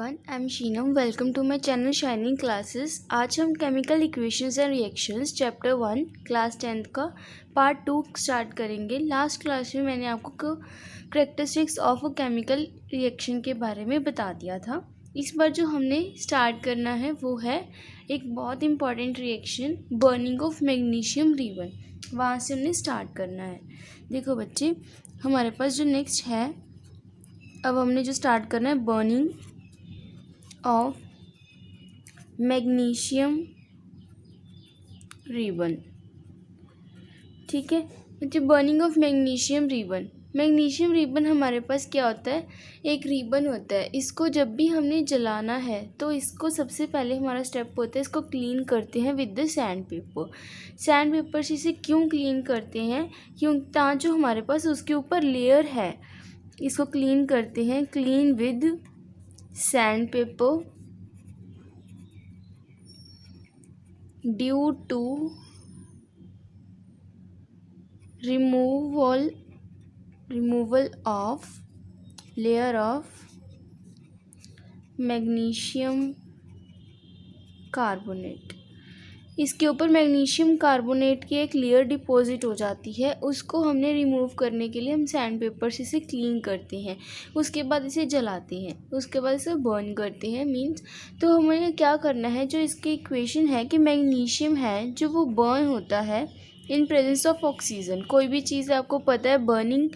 everyone, I'm Sheenam. Welcome to my channel Shining Classes. आज हम chemical equations and reactions chapter 1 class 10th का part 2 start करेंगे। Last class में मैंने आपको characteristics of a chemical reaction के बारे में बता दिया था। इस बार जो हमने स्टार्ट करना है वो है एक बहुत important reaction, burning of magnesium ribbon. वहाँ से हमने स्टार्ट करना है। देखो बच्चे, हमारे पास जो नेक्स्ट है, अब हमने जो स्टार्ट करना है बर्निंग ऑफ मैग्नीशियम रिबन। ठीक है बच्चे, burning of magnesium ribbon. Magnesium ribbon हमारे पास क्या होता है, एक रिबन होता है। इसको जब भी हमने जलाना है तो इसको सबसे पहले हमारा स्टेप होता है, इसको क्लीन करते हैं with the sand paper. Sand paper से इसे क्यों क्लीन करते हैं, क्यों जो हमारे पास उसके ऊपर लेयर है, इसको क्लीन करते हैं, clean with sandpaper due to removal of layer of magnesium carbonate. इसके ऊपर मैग्नीशियम कार्बोनेट की एक लेयर डिपॉजिट हो जाती है, उसको हमने रिमूव करने के लिए हम सैंड पेपर से इसे क्लीन करते हैं। उसके बाद इसे जलाते हैं, उसके बाद इसे बर्न करते हैं। मींस तो हमें क्या करना है, जो इसकी इक्वेशन है कि मैग्नीशियम है जो वो बर्न होता है इन प्रेजेंस ऑफ ऑक्सीजन। कोई भी चीज़ आपको पता है बर्निंग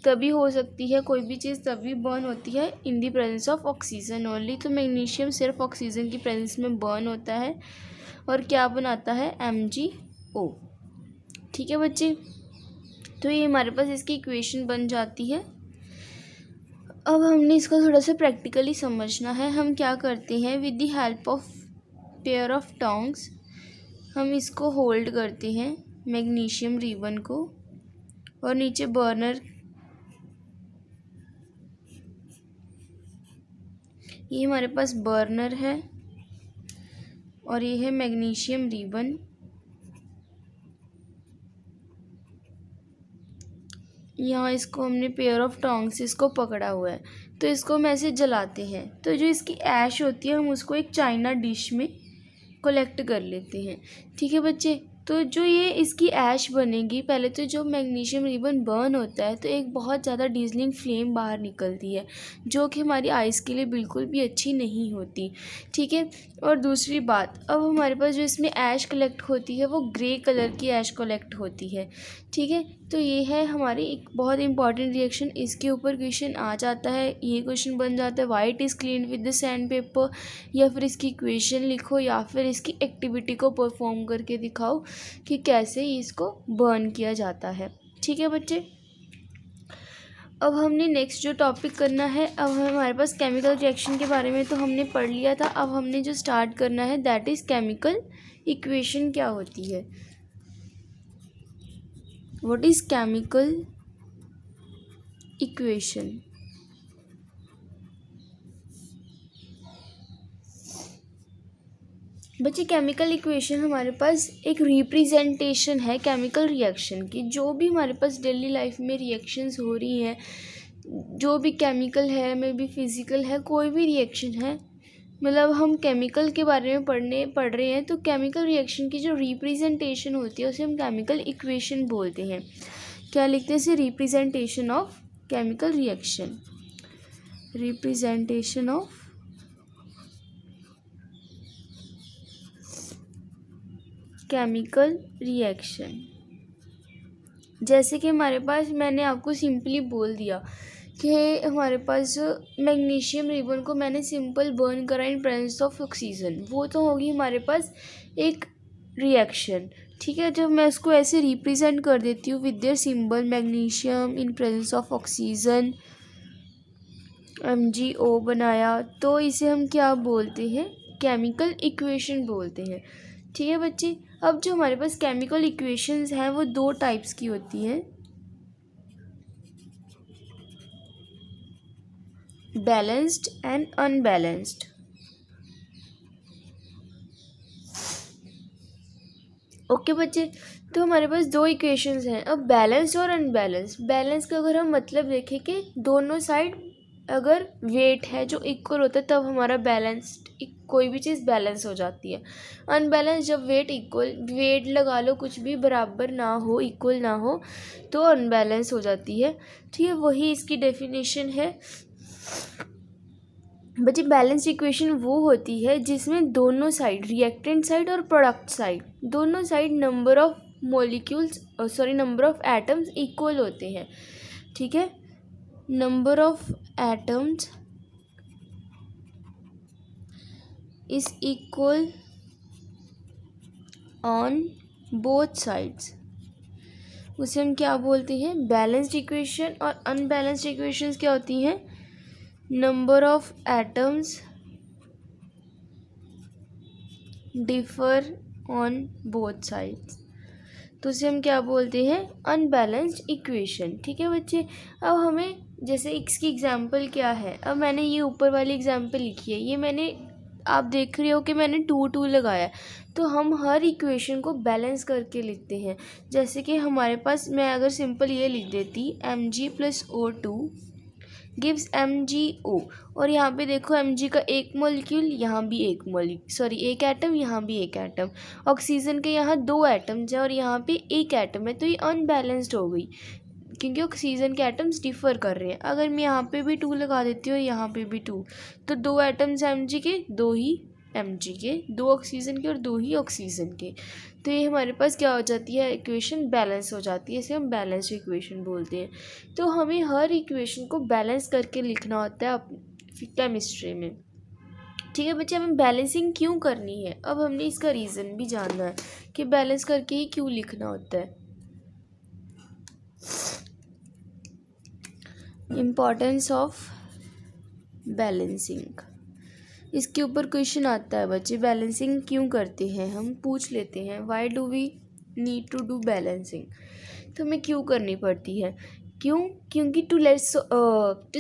तभी हो सकती है, कोई भी चीज़ तभी बर्न होती है in the presence of oxygen only. तो मैग्नीशियम सिर्फ ऑक्सीजन की प्रेजेंस में बर्न होता है और क्या बनाता है, MgO। ठीक है बच्चे, तो ये हमारे पास इसकी इक्वेशन बन जाती है। अब हमने इसको थोड़ा सा प्रैक्टिकली समझना है। हम क्या करते हैं, with the help of pair of tongs हम इसको होल्ड करते हैं मैग्नीशियम रिबन को, और नीचे बर्नर, ये हमारे पास बर्नर है और ये है मैग्नीशियम रिबन। यहाँ इसको हमने पेयर ऑफ टोंग से इसको पकड़ा हुआ है, तो इसको हम ऐसे जलाते हैं। तो जो इसकी ऐश होती है हम उसको एक चाइना डिश में कलेक्ट कर लेते हैं। ठीक है बच्चे, तो जो ये इसकी ऐश बनेगी, पहले तो जो मैग्नीशियम रिबन बर्न होता है तो एक बहुत ज़्यादा डीजलिंग फ्लेम बाहर निकलती है, जो कि हमारी आइज़ के लिए बिल्कुल भी अच्छी नहीं होती। ठीक है, और दूसरी बात, अब हमारे पास जो इसमें ऐश कलेक्ट होती है वो ग्रे कलर की ऐश कलेक्ट होती है। ठीक है, तो ये है हमारी एक बहुत इंपॉर्टेंट रिएक्शन। इसके ऊपर क्वेश्चन आ जाता है, ये क्वेश्चन बन जाता है, white is clean with the sand paper, या फिर इसकी इक्वेशन लिखो या फिर इसकी एक्टिविटी को परफॉर्म करके दिखाओ कि कैसे इसको बर्न किया जाता है। ठीक है बच्चे, अब हमने नेक्स्ट जो टॉपिक करना है, अब हमारे पास केमिकल रिएक्शन के बारे में तो हमने पढ़ लिया था। अब हमने जो स्टार्ट करना है दैट इज़ केमिकल इक्वेशन क्या होती है। What is chemical equation. बच्चे, केमिकल इक्वेशन हमारे पास एक रिप्रेजेंटेशन है केमिकल रिएक्शन की। जो भी हमारे पास डेली लाइफ में रिएक्शंस हो रही हैं, जो भी केमिकल है, मे बी फिज़िकल है, कोई भी रिएक्शन है, मतलब हम केमिकल के बारे में पढ़ रहे हैं, तो केमिकल रिएक्शन की जो रिप्रेजेंटेशन होती है उसे हम केमिकल इक्वेशन बोलते हैं। क्या लिखते हैं इसे, representation of chemical reaction, representation of chemical reaction. जैसे कि हमारे पास, मैंने आपको सिंपली बोल दिया कि हमारे पास मैग्नीशियम रिबन को मैंने सिंपल बर्न करा इन प्रेजेंस ऑफ ऑक्सीजन, वो तो होगी हमारे पास एक रिएक्शन। ठीक है, जब मैं उसको ऐसे रिप्रेजेंट कर देती हूँ with their symbol, magnesium in presence of oxygen, MgO बनाया, तो इसे हम क्या बोलते हैं, केमिकल इक्वेशन बोलते हैं। ठीक है बच्चे, अब जो हमारे पास केमिकल इक्वेशंस हैं वो दो टाइप्स की होती हैं, बैलेंस्ड एंड अनबैलेंस्ड। ओके बच्चे, तो हमारे पास दो इक्वेशंस हैं। अब बैलेंस और अनबैलेंस। बैलेंस का अगर हम मतलब देखें कि दोनों साइड अगर वेट है जो इक्वल होता है तब हमारा बैलेंस्ड कोई भी चीज़ बैलेंस हो जाती है। अनबैलेंस जब वेट लगा लो कुछ भी बराबर ना हो, इक्वल ना हो, तो अनबैलेंस हो जाती है। ठीक है, वही इसकी डेफिनेशन है। बच्चे बैलेंस इक्वेशन वो होती है जिसमें दोनों साइड, रिएक्टेंट साइड और प्रोडक्ट साइड, दोनों side number of atoms equal होते हैं। ठीक है, number of atoms is equal on both sides, उसे हम क्या बोलते हैं, बैलेंस्ड इक्वेशन। और अनबैलेंस्ड इक्वेशंस क्या होती हैं, number of atoms differ on both sides, तो उसे हम क्या बोलते हैं, अनबैलेंस्ड इक्वेशन। ठीक है बच्चे, अब हमें जैसे इसकी एग्जांपल क्या है, अब मैंने ये ऊपर वाली एग्जांपल लिखी है, ये मैंने, आप देख रहे हो कि मैंने 2 लगाया, तो हम हर इक्वेशन को बैलेंस करके लिखते हैं। जैसे कि हमारे पास, मैं अगर सिंपल ये लिख देती Mg+O2 गिव्स MgO, और यहाँ पे देखो Mg का एक मॉलिक्यूल, यहाँ भी एक एटम, यहाँ भी एक एटम। ऑक्सीजन के यहाँ 2 एटम्स है और यहाँ पे एक एटम है, तो ये अनबैलेंस्ड हो गई क्योंकि ऑक्सीजन के एटम्स डिफर कर रहे हैं। अगर मैं यहाँ पे भी 2 लगा देती हूँ, यहाँ पे भी 2, तो 2 एटम्स Mg के, 2 ही Mg के, 2 ऑक्सीजन के और 2 ही ऑक्सीजन के, तो ये हमारे पास क्या हो जाती है, इक्वेशन बैलेंस हो जाती है, इसे हम बैलेंस इक्वेशन बोलते हैं। तो हमें हर इक्वेशन को बैलेंस करके लिखना होता है केमिस्ट्री में। ठीक है बच्चे, हमें बैलेंसिंग क्यों करनी है, अब हमने इसका रीज़न भी जानना है कि बैलेंस करके ही क्यों लिखना होता है। इम्पॉर्टेंस ऑफ बैलेंसिंग, इसके ऊपर क्वेश्चन आता है बच्चे, बैलेंसिंग क्यों करते हैं, हम पूछ लेते हैं, why do we need to do balancing, तो हमें क्यों करनी पड़ती है, क्योंकि to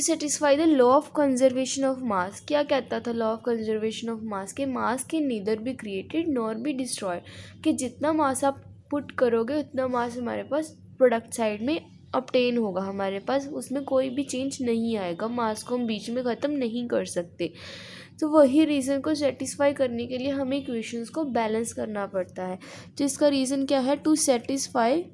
satisfy the law of conservation of mass. क्या कहता था law of conservation of mass, के mass can neither be created nor be destroyed, कि जितना मास आप पुट करोगे उतना मास हमारे पास प्रोडक्ट साइड में ऑब्टेन होगा, हमारे पास उसमें कोई भी चेंज नहीं आएगा, मास को हम बीच में ख़त्म नहीं कर सकते। तो वही रीज़न को सेटिस्फाई करने के लिए हमें इक्वेशंस को बैलेंस करना पड़ता है। तो इसका रीज़न क्या है, to satisfy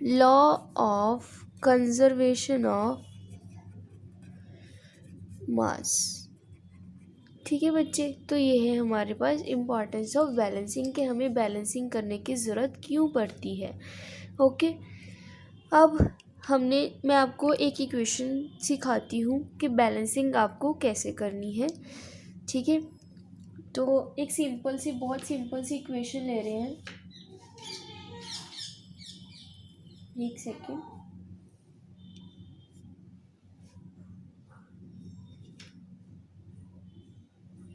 law of conservation of mass. ठीक है बच्चे, तो ये है हमारे पास इम्पॉर्टेंस ऑफ बैलेंसिंग, के हमें बैलेंसिंग करने की ज़रूरत क्यों पड़ती है। ओके, अब मैं आपको एक इक्वेशन सिखाती हूँ कि बैलेंसिंग आपको कैसे करनी है। ठीक है, तो एक बहुत सिंपल सी इक्वेशन ले रहे हैं, एक सेकेंड।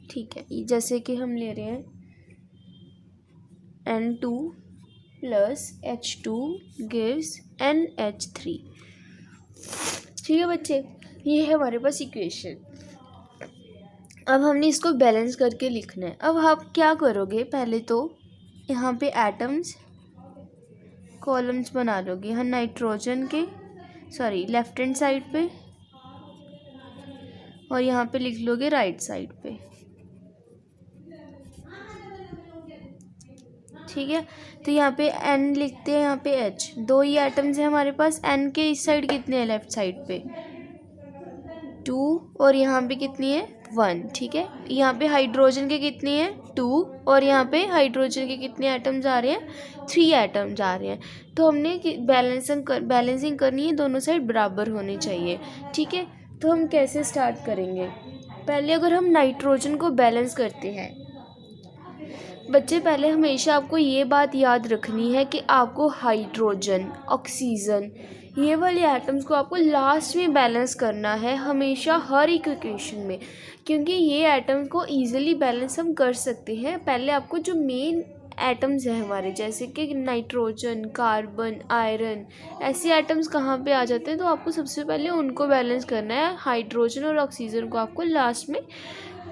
ठीक है, जैसे कि हम ले रहे हैं N2 + H2 gives NH3। ठीक है बच्चे, ये है हमारे पास इक्वेशन। अब हमने इसको बैलेंस करके लिखना है। अब आप क्या करोगे, पहले तो यहाँ पे एटम्स कॉलम्स बना लोगे, यहाँ नाइट्रोजन के लेफ्ट हैंड साइड पे, और यहाँ पे लिख लोगे राइट साइड पे। ठीक है, तो यहाँ पे N लिखते हैं, यहाँ पे H, 2 ही एटम्स हैं हमारे पास। N के इस साइड कितने हैं, लेफ्ट साइड पे 2, और यहाँ पे कितनी है 1। ठीक है, यहाँ पे हाइड्रोजन के कितने हैं 2, और यहाँ पे हाइड्रोजन के कितने एटम्स आ रहे हैं, 3 एटम्स आ रहे हैं। तो हमने बैलेंसिंग करनी है, दोनों साइड बराबर होनी चाहिए। ठीक है, तो हम कैसे स्टार्ट करेंगे, पहले अगर हम नाइट्रोजन को बैलेंस करते हैं बच्चे, पहले हमेशा आपको ये बात याद रखनी है कि आपको हाइड्रोजन, ऑक्सीजन, ये वाले एटम्स को आपको लास्ट में बैलेंस करना है हमेशा, हर एक इक्वेशन में, क्योंकि ये एटम्स को ईजिली बैलेंस हम कर सकते हैं। पहले आपको जो मेन एटम्स हैं हमारे, जैसे कि नाइट्रोजन, कार्बन, आयरन, ऐसे एटम्स कहाँ पे आ जाते हैं, तो आपको सबसे पहले उनको बैलेंस करना है। हाइड्रोजन और ऑक्सीजन को आपको लास्ट में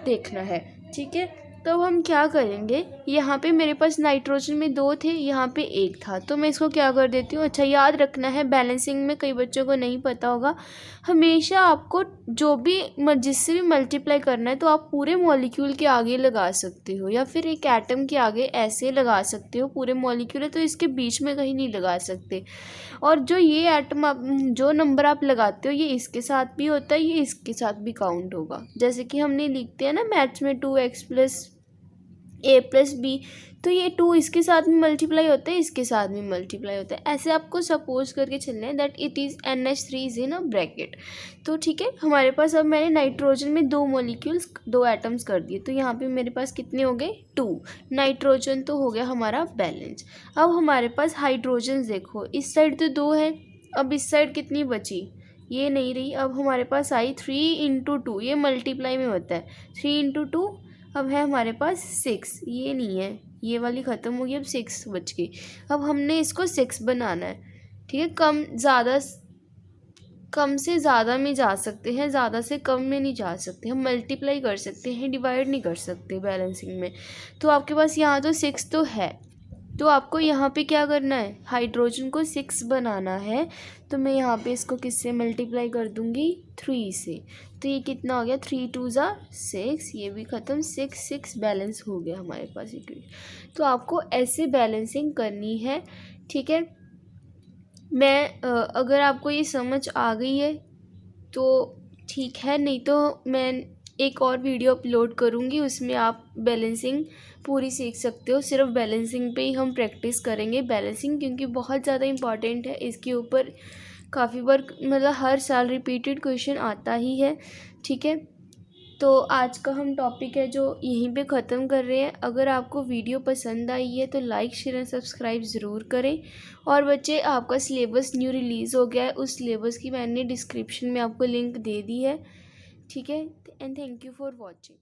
देखना है। ठीक है, तो अब हम क्या करेंगे, यहाँ पे मेरे पास नाइट्रोजन में 2 थे, यहाँ पे 1 था, तो मैं इसको क्या कर देती हूँ। अच्छा, याद रखना है बैलेंसिंग में कई बच्चों को नहीं पता होगा, हमेशा आपको जो भी जिससे भी मल्टीप्लाई करना है तो आप पूरे मॉलिक्यूल के आगे लगा सकते हो या फिर एक एटम के आगे ऐसे लगा सकते हो। पूरे मॉलिक्यूल है तो इसके बीच में कहीं नहीं लगा सकते। और जो ये एटम आप जो नंबर आप लगाते हो ये इसके साथ भी होता है, ये इसके साथ भी काउंट होगा। जैसे कि हमने लिखते हैं ना मैथ्स में 2x + a + b, तो ये 2 इसके साथ में मल्टीप्लाई होता है, इसके साथ में मल्टीप्लाई होता है। ऐसे आपको सपोज करके चलना है that it is NH3 is in a bracket. तो ठीक है, हमारे पास अब मैंने नाइट्रोजन में 2 मॉलिक्यूल्स 2 एटम्स कर दिए, तो यहाँ पे मेरे पास कितने हो गए 2। नाइट्रोजन तो हो गया हमारा बैलेंस। अब हमारे पास हाइड्रोजन देखो, इस साइड तो 2 है, अब इस साइड कितनी बची, ये नहीं रही। अब हमारे पास आई 3 × 2, ये मल्टीप्लाई में होता है 3 × 2। अब है हमारे पास 6, ये नहीं है, ये वाली ख़त्म हो गई, अब 6 बच गई। अब हमने इसको 6 बनाना है, ठीक है। कम से ज़्यादा में जा सकते हैं, ज़्यादा से कम में नहीं जा सकते। हम मल्टीप्लाई कर सकते हैं, डिवाइड नहीं कर सकते बैलेंसिंग में। तो आपके पास यहाँ तो 6 तो है, तो आपको यहाँ पे क्या करना है, हाइड्रोजन को 6 बनाना है। तो मैं यहाँ पे इसको किससे मल्टीप्लाई कर दूँगी, 3 से। तो ये कितना हो गया, 3 × 2 = 6, ये भी ख़त्म, 6 6 बैलेंस हो गया हमारे पास इक्वेशन। तो आपको ऐसे बैलेंसिंग करनी है, ठीक है। अगर आपको ये समझ आ गई है तो ठीक है, नहीं तो मैं एक और वीडियो अपलोड करूँगी, उसमें आप बैलेंसिंग पूरी सीख सकते हो। सिर्फ बैलेंसिंग पे ही हम प्रैक्टिस करेंगे, बैलेंसिंग क्योंकि बहुत ज़्यादा इम्पॉर्टेंट है। इसके ऊपर काफ़ी बार मतलब हर साल रिपीटेड क्वेश्चन आता ही है, ठीक है। तो आज का हम टॉपिक है जो यहीं पे ख़त्म कर रहे हैं। अगर आपको वीडियो पसंद आई है तो लाइक शेयर एंड सब्सक्राइब ज़रूर करें। और बच्चे, आपका सिलेबस न्यू रिलीज़ हो गया है, उस सिलेबस की मैंने डिस्क्रिप्शन में आपको लिंक दे दी है, ठीक है। And thank you for watching.